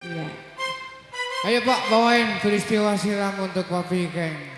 Iya. Ayo Pak, bawain peristiwa siram untuk Papi Keng.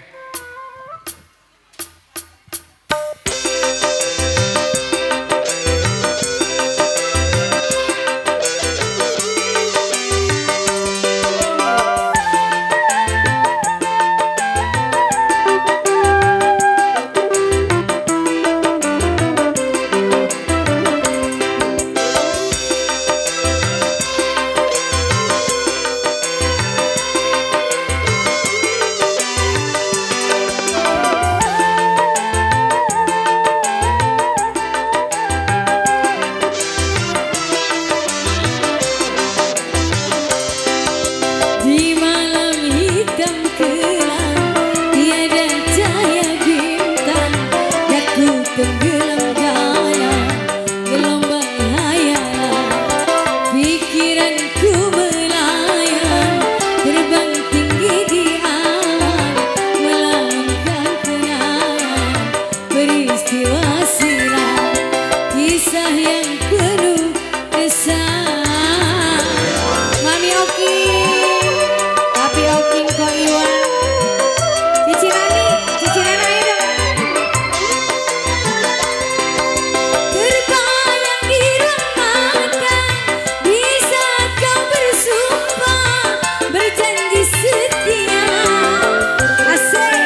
Di malam hitam kelam tiada cahaya bintang, aku tenggelam dalam gelombang hayalan. Pikiranku melayang terbang tinggi di awan, melaungkan kenangan peristiwa silam, kisah yang penuh kesan. Mami Oki, Papi Oki Ko Iwan, Cici Nani, Cici Nana ayo dong. Terbayang di ruang mata di saat kau bersumpah berjanji setia. Asik.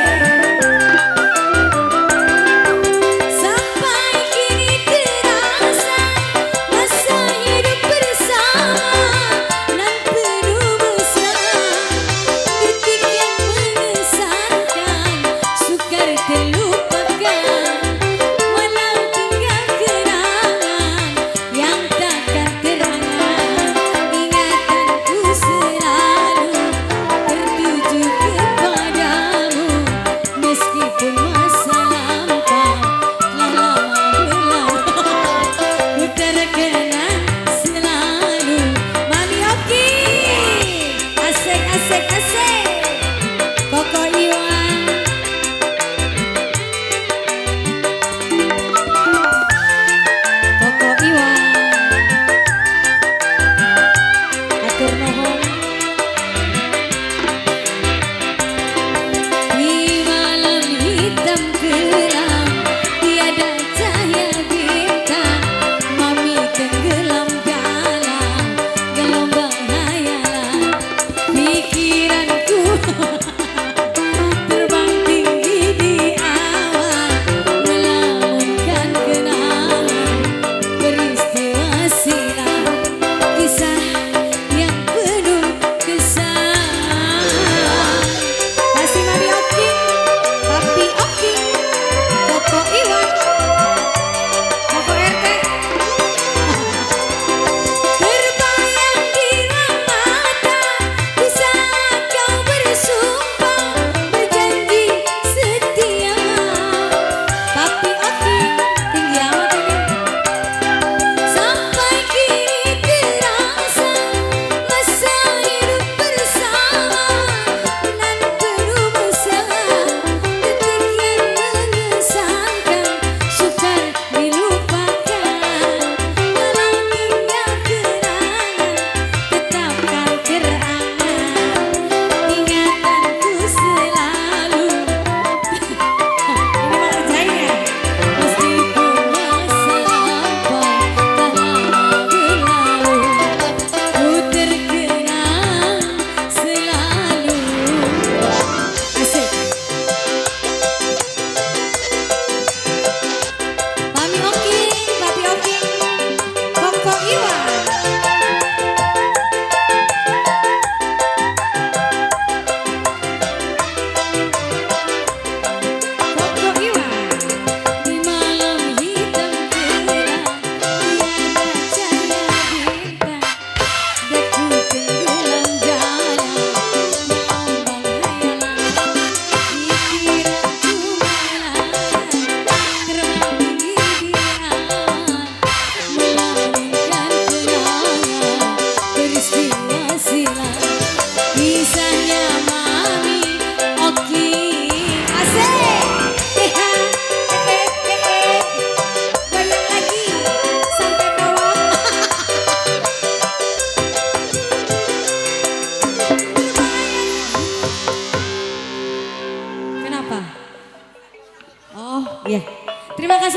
Sampai kini terasa masa hidup bersama nan penuh mesra, detik yang mengesankan sukar terlupakan, walau tinggal kenangan yang takkan terangan. Ingatanku selalu tertuju kepadamu, meskipun masa lampau telah lama berlalu, ku terkenang selalu. Mami Oki, asik asik asik. Koko Iwan, Koko Iwan, atur nuhun. Di malam hitam kelam tiada cahaya bintang, mami tenggelam dalam gelombang hayalan. Pikiranku terbang tinggi di awan, melaungkan kenangan peristiwa silam, kisah yang penuh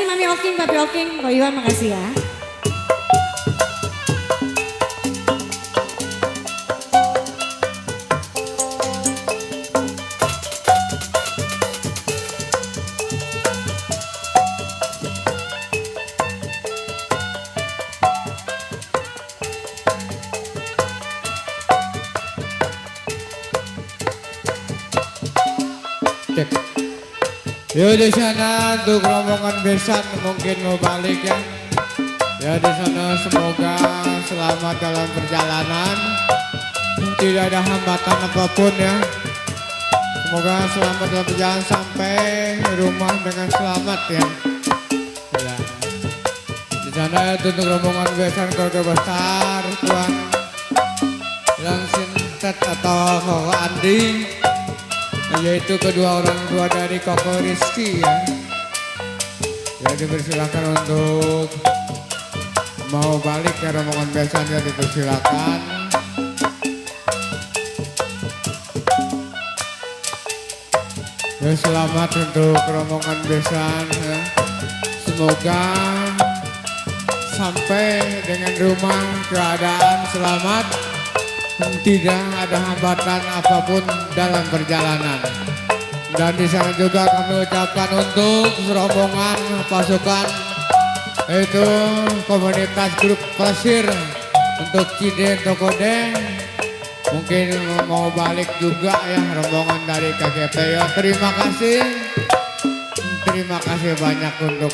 Mami Oking, Papi Oking, Ko Iwan makasih ya. Cek. Yo di sana untuk rombongan besan mungkin mau balik ya. Ya di sana semoga selamat dalam perjalanan. Tidak ada hambatan apapun ya. Semoga selamat dalam perjalanan sampai rumah dengan selamat ya. Ya. Di sana untuk rombongan besan keluarga besar Tuan yang Sintet atau Koko Andi. Yaitu kedua orang tua dari Koko Rizky ya. Ya dipersilakan untuk mau balik ke rombongan besan ya, dipersilakan. Ya selamat untuk rombongan besan ya. Semoga sampai dengan rumah keadaan selamat, tidak ada hambatan apapun dalam perjalanan. Dan di sana juga kami ucapkan untuk rombongan pasukan itu komunitas grup pasir untuk Ciden Tokode mungkin mau balik juga ya rombongan dari KGP ya. Terima kasih banyak untuk